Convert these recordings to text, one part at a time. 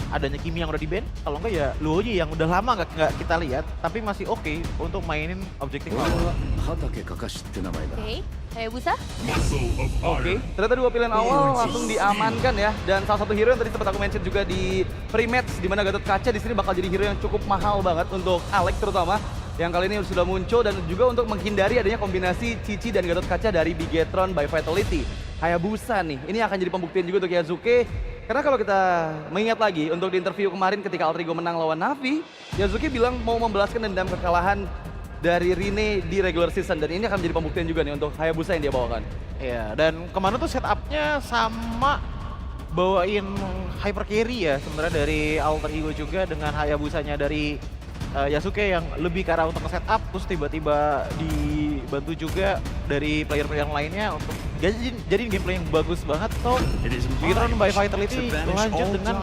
adanya Kimi yang udah di-ban, kalau enggak ya Luoji yang udah lama nggak kita lihat, tapi masih oke untuk mainin objektif awal. 畑かかしって名前だ。 Oke, Hayabusa. Oke, ternyata dua pilihan awal langsung diamankan ya. Dan salah satu hero yang tadi sempat aku mention juga di pre-match, di mana Gatot Kaca di sini bakal jadi hero yang cukup mahal banget untuk Alex terutama. Yang kali ini sudah muncul dan juga untuk menghindari adanya kombinasi Cici dan Gatot Kaca dari Bigetron by Vitality. Hayabusa nih, ini akan jadi pembuktian juga untuk Yazuke. Karena kalau kita mengingat lagi untuk di interview kemarin ketika Altrigo menang lawan Navi, Yazuke bilang mau membalaskan dendam kekalahan dari Rine di regular season. Dan ini akan menjadi pembuktian juga nih untuk Hayabusa yang dia bawakan. Iya, dan kemana tuh setupnya sama bawain hyper carry ya sebenarnya dari Alter Ego juga dengan Hayabusanya dari Yasuke yang lebih ke arah untuk nge-setup, terus tiba-tiba dibantu juga dari player-player lainnya untuk jadi gameplay yang bagus banget. So, Bigetron by Vitality lanjut dengan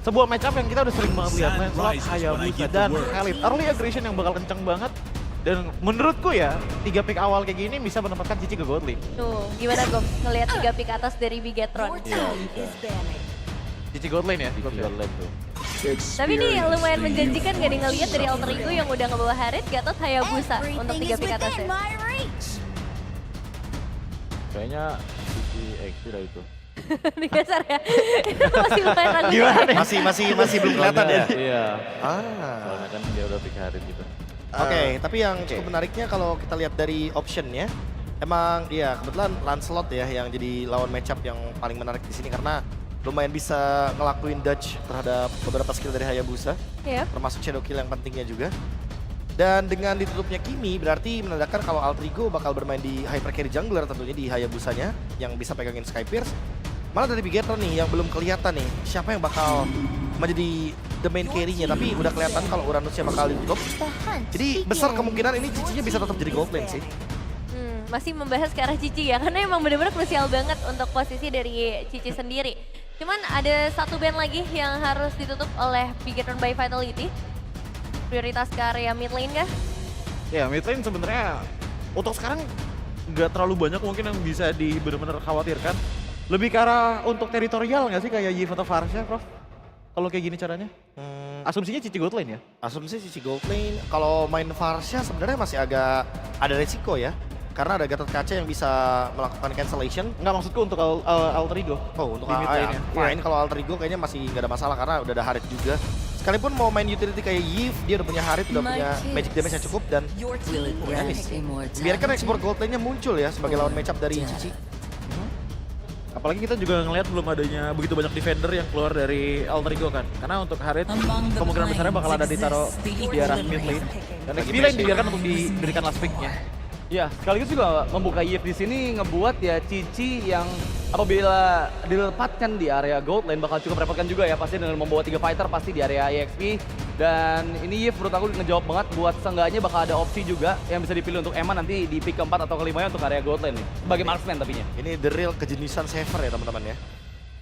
sebuah matchup yang kita udah sering banget lihat, matchup Hayabusa dan Khalid. Early aggression yang bakal kenceng banget. Dan menurutku ya, 3 pick awal kayak gini bisa menempatkan Cici ke gold lane. Tuh, gimana Gom ngelihat 3 pick atas dari Bigetron? Cici gold lane ya? Gold lane tuh. Tapi ini lumayan menjanjikan gak nih ngelihat dari Alter Ego yang udah ngebawa Harit, Gatot, Hayabusa untuk 3 pick atasnya. Kayaknya Cici XP dah itu. Digeser ya. Itu masih lumayan ragu. Gimana nih? Masih belum kelihatan ya? Iya. Ah. Soalnya kan dia udah pick Harit gitu. Oke, tapi yang cukup menariknya kalau kita lihat dari optionnya, emang ya kebetulan Lancelot ya yang jadi lawan matchup yang paling menarik di sini karena lumayan bisa ngelakuin dodge terhadap beberapa skill dari Hayabusa, Yep. termasuk shadow kill yang pentingnya juga. Dan dengan ditutupnya Kimi berarti menandakan kalau Altrigo bakal bermain di hyper carry jungler tentunya di Hayabusanya yang bisa pegangin Sky Pierce. Malah dari Bigetron nih yang belum kelihatan nih siapa yang bakal menjadi the main carry-nya, tapi udah kelihatan kalau Uranusnya bakal ditutup. Jadi besar kemungkinan ini Cicinya bisa tetap jadi gold lane sih. Masih membahas ke arah Cici ya, karena emang bener-bener krusial banget untuk posisi dari Cici sendiri. Cuman ada satu band lagi yang harus ditutup oleh Bigetron by Vitality. Prioritas ke area mid lane kah? Ya, mid lane sebenarnya untuk sekarang nggak terlalu banyak mungkin yang bisa benar-benar khawatirkan. Lebih ke arah untuk teritorial nggak sih kayak Yves atau Farsha, Prof? Kalau kayak gini caranya? Asumsinya Cici gold lane ya? Asumsi Cici gold lane, kalau main Farsha sebenarnya masih agak ada resiko ya. Karena ada Gatot Kaca yang bisa melakukan cancellation. Nggak, maksudku untuk Alter Ego. Oh, untuk di mid lane-nya. Ini kalau Alter Ego kayaknya masih nggak ada masalah karena udah ada Harit juga. Sekalipun mau main utility kayak Yves, dia udah punya Harit, udah punya magic damage yang cukup dan biarkan ekspor gold lane-nya muncul ya sebagai lawan matchup dari Cici. Apalagi kita juga ngelihat belum adanya begitu banyak defender yang keluar dari Alter Ego kan. Karena untuk Harit kemungkinan besarnya bakal ada ditaruh di arah mid lane. Dan XP lane dibiarkan untuk diberikan last pick-nya. Ya, sekaligus juga membuka Yves di sini ngebuat ya Cici yang apabila dilepaskan di area gold lane bakal cukup repotkan juga ya pasti dengan membawa 3 fighter pasti di area EXP. Dan ini Yves menurut aku ngejawab banget buat seenggaknya bakal ada opsi juga yang bisa dipilih untuk Emma nanti di pick keempat atau kelima untuk area gold lane nih. Sebagai marksman tapinya. Ini the real kejeniusan saver ya teman-teman ya.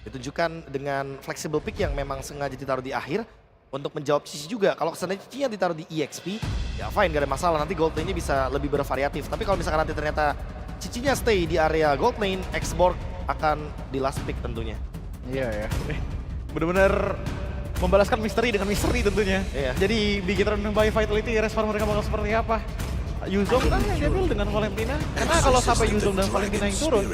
Ditunjukkan dengan flexible pick yang memang sengaja ditaruh di akhir untuk menjawab Cici juga. Kalau kesannya Cici yang ditaruh di EXP, ya fine, gak ada masalah. Nanti gold lane-nya bisa lebih bervariatif. Tapi kalau misalkan nanti ternyata Cicinya stay di area gold lane, X-Borg akan di last pick tentunya. Iya ya. Bener-bener membalaskan misteri dengan misteri tentunya. Iya. Jadi Bigetron by Vitality respon mereka bakal seperti apa? Yuzong kan yang diambil dengan Valentina. Karena kalau sampai Yuzong dan Valentina yang turun,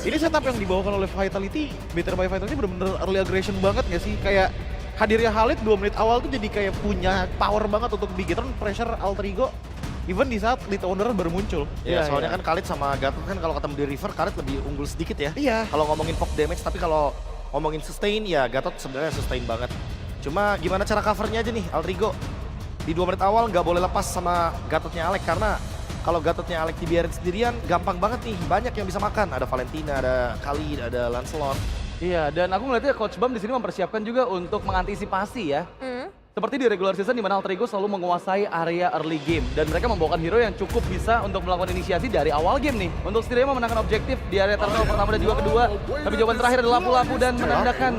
ini setup yang dibawakan oleh Vitality, Bigetron by Vitality bener-bener early aggression banget gak sih? Kayak hadirnya Khalid 2 menit awal tuh jadi kayak punya power banget untuk Bigetron pressure Alter Ego. Even di saat Lead Owner baru muncul. Iya, soalnya kan Khalid sama Gatot kan kalau ketemu di river, Khalid lebih unggul sedikit ya. Iya. Kalau ngomongin poke damage, tapi kalau ngomongin sustain, ya Gatot sebenarnya sustain banget. Cuma gimana cara covernya aja nih, Alter Ego. Di 2 menit awal nggak boleh lepas sama Gatotnya Alek, karena kalau Gatotnya Alek dibiarin sendirian, gampang banget nih. Banyak yang bisa makan. Ada Valentina, ada Khalid, ada Lancelot. Iya, dan aku ngeliatnya Coach Bam di sini mempersiapkan juga untuk mengantisipasi ya. Seperti di regular season di mana Alter Ego selalu menguasai area early game dan mereka membawakan hero yang cukup bisa untuk melakukan inisiasi dari awal game nih. Untuk setidaknya memenangkan objektif di area terminal pertama dan juga kedua. Tapi jawaban terakhir adalah lampu-lampu dan menandakan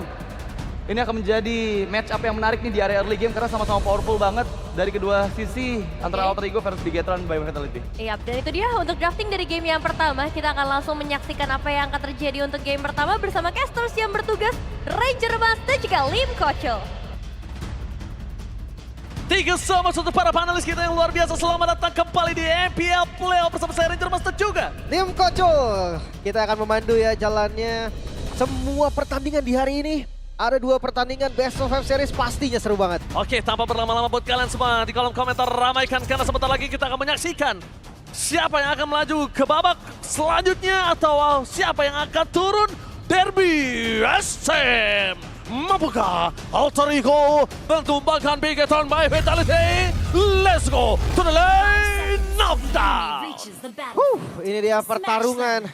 ini akan menjadi match up yang menarik nih di area early game karena sama-sama powerful banget dari kedua sisi antara Alter Ego versus Bigetron by Vitality. Iya, dan itu dia untuk drafting dari game yang pertama. Kita akan langsung menyaksikan apa yang akan terjadi untuk game pertama bersama casters yang bertugas Ranger Master juga Lim Kocho. Thank you so much untuk para panelis kita yang luar biasa. Selamat datang kembali di MPL Playoff bersama saya Ranger Master juga. Tim Koco, kita akan memandu ya jalannya semua pertandingan di hari ini. Ada 2 pertandingan Best of 5 Series, pastinya seru banget. Oke, tanpa berlama-lama buat kalian semua di kolom komentar ramaikan karena sebentar lagi kita akan menyaksikan siapa yang akan melaju ke babak selanjutnya atau siapa yang akan turun derby SM. Mampukah Alter Ego mentumbangkan Bigetron by Vitality? Let's go to the lane of Ini dia pertarungan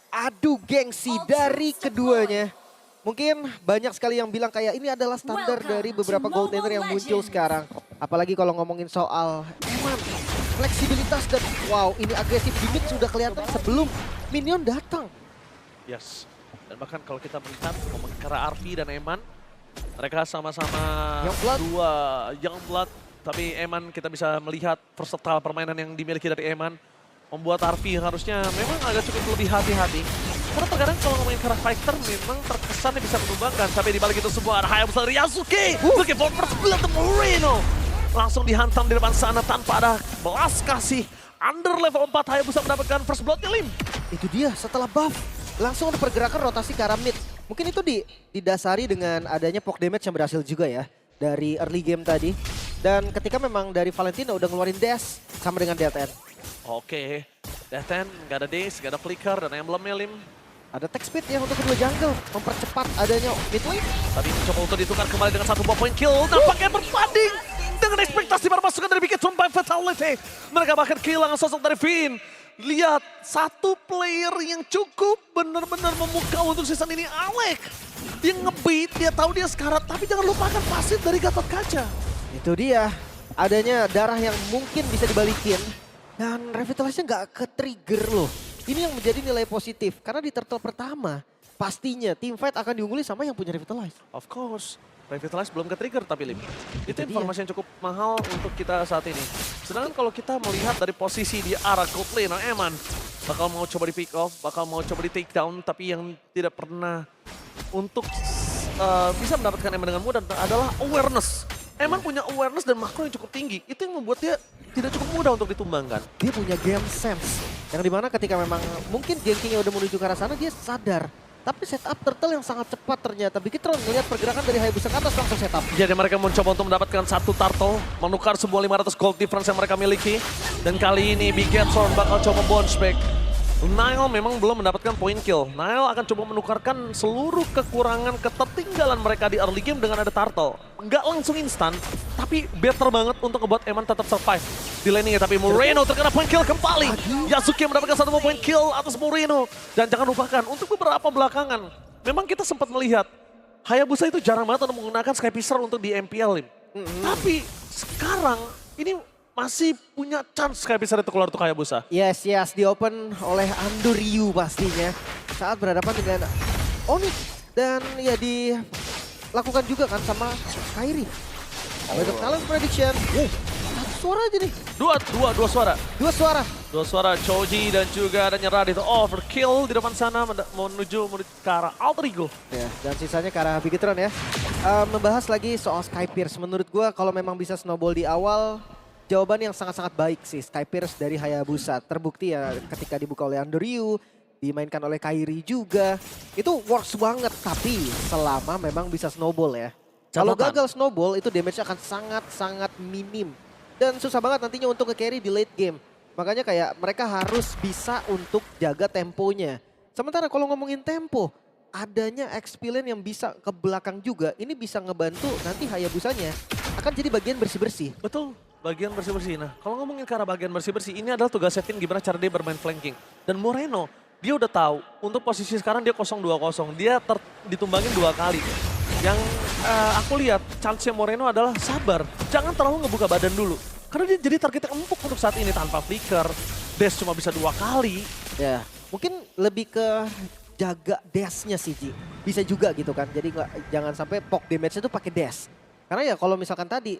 adu gengsi dari keduanya. Mungkin banyak sekali yang bilang kayak ini adalah standar dari beberapa gold laner yang muncul sekarang. Apalagi kalau ngomongin soal Eman, fleksibilitas dan wow, ini agresif di mid sudah kelihatan sebelum minion datang. Yes. Dan bahkan kalau kita melihat ngomongin ke arah RP dan Eman, mereka sama-sama Youngblood. dua Youngblood. Tapi Eman kita bisa melihat versatile permainan yang dimiliki dari Eman. Membuat RP harusnya memang agak cukup lebih hati-hati. Karena terkadang kalau ngomongin ke arah fighter memang terkesannya bisa menumbangkan. Tapi dibalik itu semua ada Hayabusa dari Yasuke. Looking for first blood to Moreno. Langsung dihantam di depan sana tanpa ada belas kasih. Under level 4 Hayabusa mendapatkan first bloodnya Lim. Itu dia setelah buff. Langsung ada pergerakan rotasi ke arah mid. Mungkin itu didasari dengan adanya poke damage yang berhasil juga ya. Dari early game tadi. Dan ketika memang dari Valentina udah ngeluarin dash sama dengan DTN. Oke. Death End, gak ada daze, gak ada flicker dan emblemnya Lim. Ada tech speed ya untuk kedua jungle. Mempercepat adanya mid lane. Tadi mencoba untuk ditukar kembali dengan 1 buah point kill. Nampaknya berbanding dengan ekspektasi para pasukan dari Bigetron by Vitality. Mereka bahkan kehilangan sosok dari Finn. Lihat, satu player yang cukup benar-benar memukau untuk season ini, Alek. Dia nge-beat, dia tahu dia sekarat, tapi jangan lupakan pasif dari Gatot Kaca. Itu dia. Adanya darah yang mungkin bisa dibalikin. Dan revitalize-nya nggak ke-trigger loh. Ini yang menjadi nilai positif. Karena di turtle pertama, pastinya teamfight akan diungguli sama yang punya revitalize. Of course. Revitalize belum ke-trigger tapi Lim. Itu dia. informasi yang cukup mahal untuk kita saat ini. Sedangkan kalau kita melihat dari posisi di arah gold lane, Eman bakal mau coba di pick off, bakal mau coba di take down, tapi yang tidak pernah untuk bisa mendapatkan Eman dengan mudah adalah awareness. Eman punya awareness dan makro yang cukup tinggi. Itu yang membuat dia tidak cukup mudah untuk ditumbangkan. Dia punya game sense. Yang dimana ketika memang mungkin gankingnya udah menuju ke arah sana, dia sadar. Tapi setup turtle yang sangat cepat ternyata. Bigetron ngelihat pergerakan dari Hayabusa ke atas langsung setup. Jadi mereka mencoba untuk mendapatkan 1 turtle, menukar sebuah 500 gold difference yang mereka miliki. Dan kali ini Bigetron bakal coba bounce back. Nile memang belum mendapatkan point kill. Nile akan coba menukarkan seluruh kekurangan ketertinggalan mereka di early game dengan ada turtle. Nggak langsung instan, tapi better banget untuk ngebuat Eman tetap survive di laningnya. Tapi Moreno terkena point kill kembali. Yasuke mendapatkan 1 point kill atas Moreno. Dan jangan lupakan, untuk beberapa belakangan, memang kita sempat melihat Hayabusa itu jarang banget untuk menggunakan Skypiscer untuk di MPL. Tapi sekarang ini masih punya chance Skypiscer itu keluar untuk Hayabusa. Yes, di open oleh Andoryu pastinya. Saat berhadapan dengan Onyx. Dan ya dilakukan juga kan sama Kairi. Untuk talent prediction. Satu suara aja nih. Dua suara. 2 suara. 2 suara Choji dan juga ada nyerah itu overkill di depan sana menuju ke arah Alter Ego. Ya, dan sisanya ke arah Bigetron ya. Membahas lagi soal Skypierce. Menurut gua kalau memang bisa snowball di awal, jawaban yang sangat-sangat baik sih Skypierce dari Hayabusa. Terbukti ya ketika dibuka oleh Andoryu, dimainkan oleh Kairi juga. Itu works banget, tapi selama memang bisa snowball ya. Kalau gagal snowball itu damage akan sangat-sangat minim. Dan susah banget nantinya untuk nge-carry di late game. Makanya kayak mereka harus bisa untuk jaga temponya. Sementara kalau ngomongin tempo, adanya X-Pillen yang bisa ke belakang juga, ini bisa ngebantu nanti Hayabusanya akan jadi bagian bersih-bersih. Betul, bagian bersih-bersih. Nah, kalau ngomongin ke arah bagian bersih-bersih, ini adalah tugas Sevin gimana cara dia bermain flanking. Dan Moreno, dia udah tahu untuk posisi sekarang dia 0-2-0. Dia ditumbangin 2 kali. Yang aku lihat chance-nya Moreno adalah sabar. Jangan terlalu ngebuka badan dulu. Karena dia jadi target yang empuk untuk saat ini tanpa flicker. Dash cuma bisa 2 kali. Ya, mungkin lebih ke jaga dash-nya sih Ji. Bisa juga gitu kan. Jadi jangan sampai poke damage-nya tuh pakai dash. Karena ya kalau misalkan tadi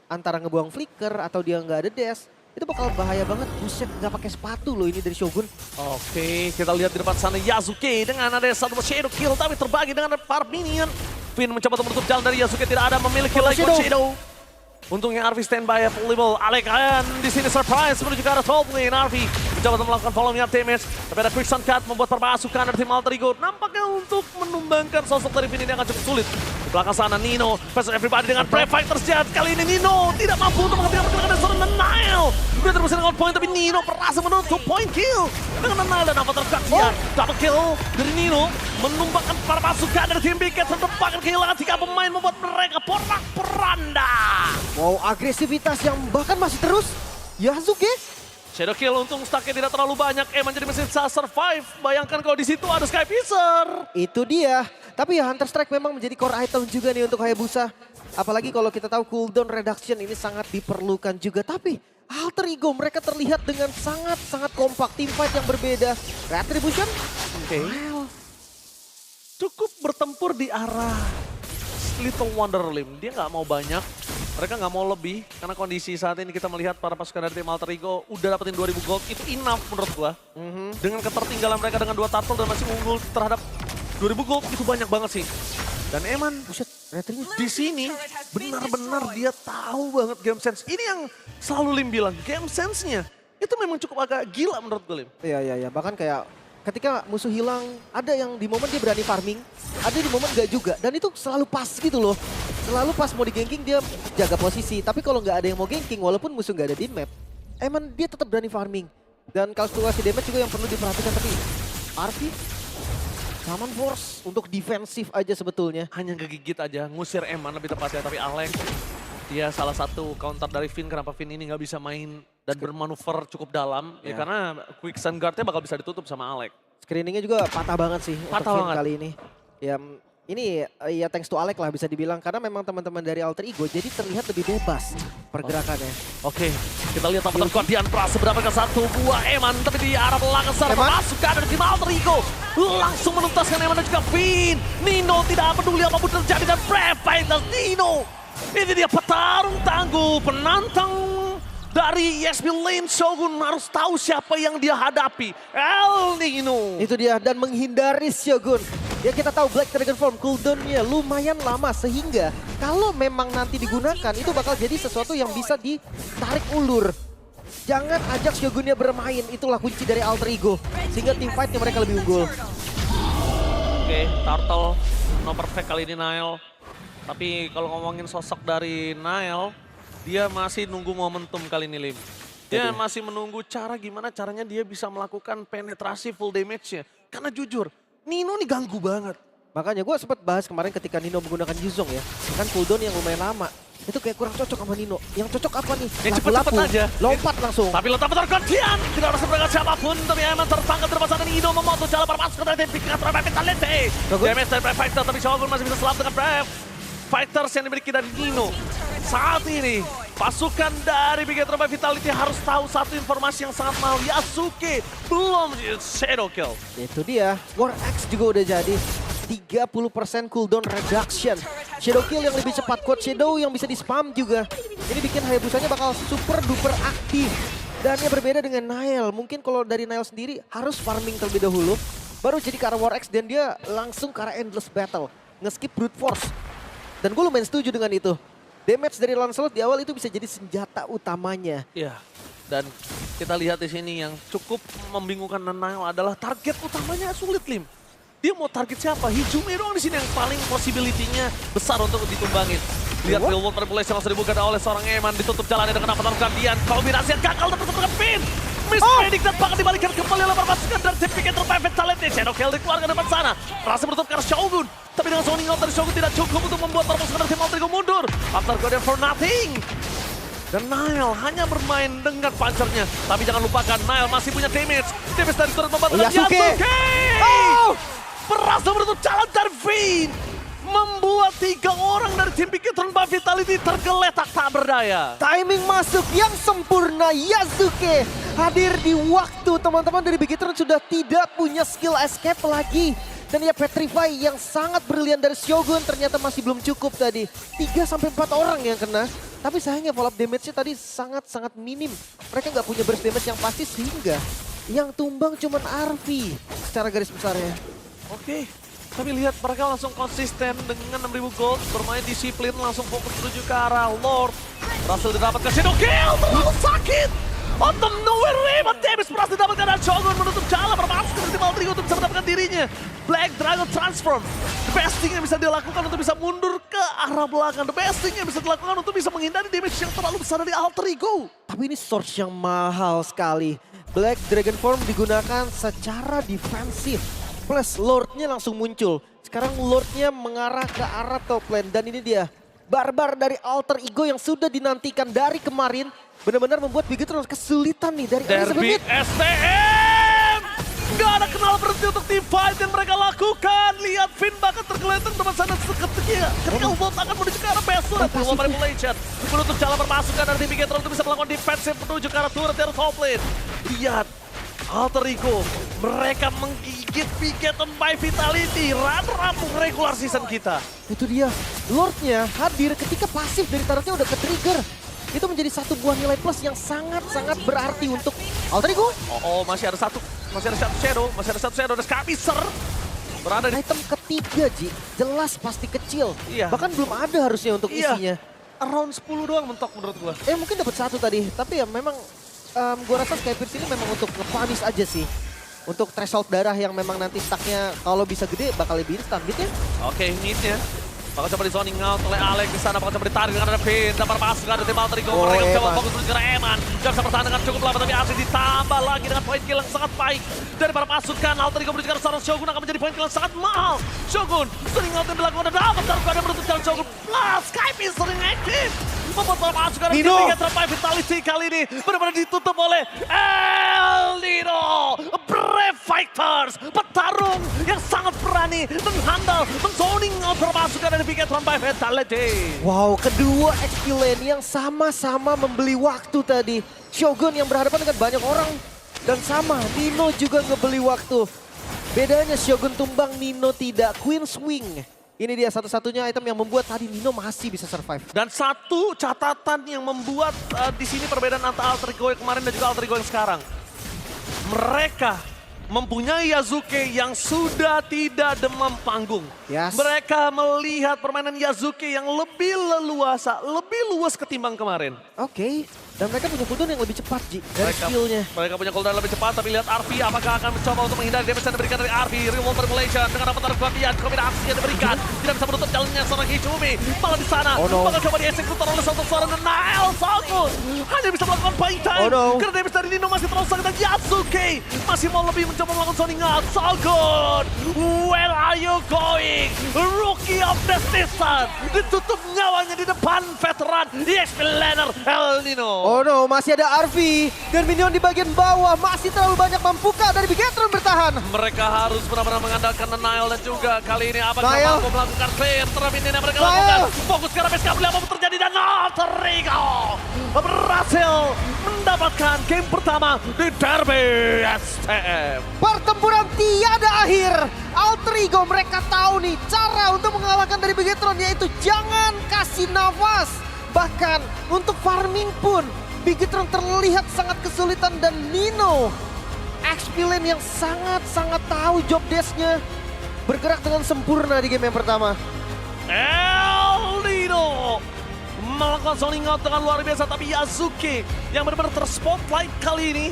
antara ngebuang flicker atau dia nggak ada dash, itu bakal bahaya banget. Buset, nggak pakai sepatu loh ini dari Shogun. Oke, kita lihat di depan sana Yasuke dengan ada 1 shadow kill tapi terbagi dengan para minion. Finn mencoba untuk menutup jalan dari Yasuke, tidak ada memiliki lagi shadow. Untungnya Arvi standby ya, full level. Alek di sini surprise menuju ke arah top lane. Arvi mencoba untuk melakukan follow-up damage. Tapi ada quick sun cut membuat perpasukan dari tim Alter Ego nampaknya untuk menumbangkan sosok dari Vin ini akan cukup sulit. Di belakang sana Nino versus everybody dengan Brave Fighters Jet. Kali ini Nino tidak mampu untuk menghentikan pergerakan seorang Nile. Udah terbesin dengan point tapi Nino berhasil menutup point kill. Dengan Nile dan Avatar Kakia. Double kill dari Nino menumbangkan para pasukan dari tim Big Cat. Bahkan kehilangan 3 pemain membuat mereka porak-poranda. Wow, agresivitas yang bahkan masih terus. Yasuke. Shadow kill untung stacknya tidak terlalu banyak. Eman jadi mesin bisa survive. Bayangkan kalau di situ ada Sky Fisher. Itu dia. Tapi ya Hunter Strike memang menjadi core item juga nih untuk Hayabusa. Apalagi kalau kita tahu cooldown reduction ini sangat diperlukan juga. Tapi Alter Ego mereka terlihat dengan sangat-sangat kompak. Teamfight yang berbeda. Retribution. Oke. Cukup bertempur di arah Little Wonder Limb. Dia nggak mau banyak. Mereka nggak mau lebih. Karena kondisi saat ini kita melihat para pasukan dari tim Alter Ego udah dapetin 2000 gold. Itu enough menurut gua. Dengan ketertinggalan mereka dengan 2 turtle dan masih unggul terhadap 2000 gold. Itu banyak banget sih. Dan Eman di sini benar-benar dia tahu banget game sense. Ini yang selalu Lim bilang. Game sense-nya itu memang cukup agak gila menurut gue Lim. Iya. Bahkan kayak ketika musuh hilang, ada yang di momen dia berani farming, ada di momen enggak juga. Dan itu selalu pas gitu loh. Selalu pas mau di-ganking dia jaga posisi. Tapi kalau nggak ada yang mau ganking, walaupun musuh nggak ada di map, emang dia tetap berani farming. Dan kalkulasi damage juga yang perlu diperhatikan. Tapi Arvi, Shaman Force untuk defensif aja sebetulnya. Hanya ngegigit aja, ngusir Eman lebih tepatnya. Tapi Alex, dia salah satu counter dari Finn. Kenapa Finn ini nggak bisa main dan bermanuver cukup dalam? Ya karena quick sun guard-nya bakal bisa ditutup sama Alex. Screeningnya juga patah banget sih untuk Finn kali ini. Ya ini ya thanks to Alek lah bisa dibilang. Karena memang teman-teman dari Alter Ego jadi terlihat lebih bebas pergerakannya. Oke, kita lihat Avatar Guardian Pras seberapa ke satu buah Eman. Tapi di arah belakang sana pasukan dari tim Alter Ego langsung menuntaskan Eman dan juga Finn. Nino tidak peduli apapun terjadi dan Brave Fighters Nino. Ini dia petarung tangguh, penantang dari ESP Lane Shogun harus tahu siapa yang dia hadapi. El Nino. Itu dia, dan menghindari Shogun. Ya kita tahu Black Dragon Form cooldown-nya lumayan lama sehingga kalau memang nanti digunakan itu bakal jadi sesuatu yang bisa ditarik ulur. Jangan ajak Shogun-nya bermain, itulah kunci dari Alter Ego. Sehingga team fight-nya mereka lebih unggul. Oke, Turtle no perfect kali ini Nile. Tapi kalau ngomongin sosok dari Nile, dia masih nunggu momentum kali ini Lim. Dia masih menunggu gimana caranya dia bisa melakukan penetrasi full damage-nya. Karena jujur, Nino nih ganggu banget. Makanya gue sempat bahas kemarin ketika Nino menggunakan Yuzong ya. Kan cooldown yang lumayan lama. Itu kayak kurang cocok sama Nino. Yang cocok apa nih? Yang cepet-cepet aja. Lompat langsung. Tapi letak Avatar Guardian. Tidak harus berangkat siapapun. Tapi Eman tertangkap di depan sana. Nino memotong jalan para pasukan dari tim Big Cat. Vitality. Damage dari Brave Fighter. Tapi Shogun masih bisa selamat dengan Brave Fighters yang dimiliki dari Nino. Saat ini pasukan dari Big Cat Vitality harus tahu satu informasi yang sangat mahal. Yasuke belum shadow kill. Itu dia. War Axe juga udah jadi. 30% cooldown reduction. Shadow kill yang lebih cepat. Quad Shadow yang bisa di-spam juga. Ini bikin Hayabusanya bakal super duper aktif. Dan yang berbeda dengan Nile. Mungkin kalau dari Nile sendiri harus farming terlebih dahulu. Baru jadi ke arah War Axe dan dia langsung ke arah Endless Battle. Nge-skip Brute Force. Dan gue lumayan setuju dengan itu. Damage dari Lancelot di awal itu bisa jadi senjata utamanya. Iya. Dan kita lihat di sini yang cukup membingungkan Nile adalah target utamanya sulit Lim. Dia mau target siapa? Hijumi doang di sini yang paling possibility-nya besar untuk ditumbangin. Lihat real world manipulation yang langsung dibuka oleh seorang Eman, ditutup jalannya dengan Avatar Guardian. Kombinasi yang gagal tertutup dengan Finn. Mispredict dan bakal dibalikan kembali oleh pasukan dari tim Big Cat Vitality. Shadow kill dikeluarkan depan sana. Berhasil menutup ke arah Shogun. Tapi dengan zoning out dari Shogun tidak cukup untuk membuat para pasukan dari tim Alter Ego mundur. Avatar Guardian for nothing. Dan Nile hanya bermain dengan pancernya. Tapi jangan lupakan Nile masih punya damage. Damage dari turret membantu Yasuke. Berhasil menutup jalan dari Finn. Membuat 3 orang dari tim Big Cat Vitality tergeletak tak berdaya. Timing masuk yang sempurna. Yasuke hadir di waktu teman-teman dari Big Cat sudah tidak punya skill escape lagi. Dan ya Petrify yang sangat brilian dari Shogun ternyata masih belum cukup tadi. 3-4 orang yang kena. Tapi sayangnya follow up damage-nya tadi sangat-sangat minim. Mereka nggak punya burst damage yang pasti sehingga yang tumbang cuman Arvi secara garis besarnya. Oke, tapi lihat mereka langsung konsisten dengan 6.000 gold. Bermain disiplin langsung fokus menuju ke arah Lord. Berhasil didapatkan Shadow Kill, terlalu sakit. Out of nowhere, Raymond Davis berhasil didapatkan dan Shogun menutup jalan bermasuk ke tim Altrigo untuk bisa mendapatkan dirinya. Black Dragon Transform. The best thing yang bisa dilakukan untuk bisa mundur ke arah belakang. The best thing yang bisa dilakukan untuk bisa menghindari damage yang terlalu besar dari Altrigo. Tapi ini source yang mahal sekali. Black Dragon Form digunakan secara defensif. Plus Lordnya langsung muncul. Sekarang Lordnya mengarah ke arah top lane. Dan ini dia. Barbar dari Alter Ego yang sudah dinantikan dari kemarin. Benar-benar membuat Bigetron kesulitan nih dari Derby STM! Gak ada kenal berhenti untuk team fight yang mereka lakukan. Lihat Finn bahkan tergeletak teman sana ketika Volt akan menuju ke arah Besur. Peluang manipulation menutup jalan permasukan dari tim Bigetron untuk bisa melakukan defensif menuju ke arah turret dari top lane. Lihat Alter Ego, mereka menggigit Bigetron by Vitality. Runner-up regular season kita. Itu dia. Lordnya hadir ketika pasif dari turretnya udah ke-trigger. Itu menjadi satu buah nilai plus yang sangat-sangat berarti untuk Alter Ego. Masih ada satu shadow, dan Skamiser berada di Item ketiga, Ji. Jelas pasti kecil. Iya. Bahkan belum ada harusnya untuk isinya. around 10 doang mentok menurut gua. Mungkin dapat satu tadi, tapi ya memang gua rasa Skypierce ini memang untuk nge-punish aja sih. Untuk threshold darah yang memang nanti stacknya kalau bisa gede bakal lebih instan gitu ya. Oke, mid-nya. Bakal coba di zoning out oleh Alex di sana, bakal coba ditarik dengan ada Pin, dapat masuk dari tim Alter Ego. Mereka coba fokus menuju ke Eman. Gak bisa bertahan dengan cukup lama, tapi asli ditambah lagi dengan point kill yang sangat baik. Dari para pasukan, Alter Ego menuju ke arah Shogun akan menjadi point kill yang sangat mahal. Shogun, zoning out yang dilakukan dan dapat taruh ada menutup jalan Shogun. Plus, Skype sering aktif. Membuat para pasukan dari tim Bigetron by Vitality kali ini benar-benar ditutup oleh El Nino. Brave Fighters, petarung yang sangat berani menghandle, men-zoning out para pasukan dari Bigetron by Vitality. Wow, kedua XP lane yang sama-sama membeli waktu tadi. Shogun yang berhadapan dengan banyak orang. Dan sama, Nino juga ngebeli waktu. Bedanya Shogun tumbang, Nino tidak. Queen Swing. Ini dia satu-satunya item yang membuat tadi Nino masih bisa survive. Dan satu catatan yang membuat di sini perbedaan antara Alter Ego yang kemarin dan juga Alter Ego yang sekarang. Mereka mempunyai Yasuke yang sudah tidak demam panggung. Yes. Mereka melihat permainan Yasuke yang lebih leluasa, lebih luas ketimbang kemarin. Oke. Dan mereka punya cooldown yang lebih cepat, Ji, dari skillnya. Mereka punya cooldown lebih cepat, tapi lihat RV apakah akan mencoba untuk menghindari damage yang diberikan dari RV. Remote Manipulation dengan apa taruh kelebihan, kombinasi yang diberikan. Tidak bisa menutup jalannya seorang Hijumi. Malah di sana, bakal coba dieksekutor oleh Santos Soren dan Nael Salmon. Hanya bisa melakukan buying time. Karena damage dari Nino masih terlalu sakit dan Yasuke masih mau lebih mencoba melakukan zoning out. Salgon, where are you going? Rookie of the season. Ditutup nyawanya di depan veteran EXP laner El Nino. Oh no, masih ada RV. Dan minion di bagian bawah masih terlalu banyak membuka dari Bigetron bertahan. Mereka harus benar-benar mengandalkan Nile dan juga kali ini apakah Nile mampu melakukan clear terlebih ini yang mereka lakukan. Fokus ke arah base camp, apapun terjadi dan Alter Ego berhasil mendapatkan game pertama di Derby STM. Pertempuran tiada akhir. Alter Ego mereka tahu nih cara untuk mengalahkan dari Bigetron, yaitu jangan kasih nafas. Bahkan untuk farming pun Bigetron terlihat sangat kesulitan dan Nino XP lane yang sangat-sangat tahu job desk-nya bergerak dengan sempurna di game yang pertama. El Nino melakukan zoning out dengan luar biasa, tapi Yasuke yang benar-benar terspotlight kali ini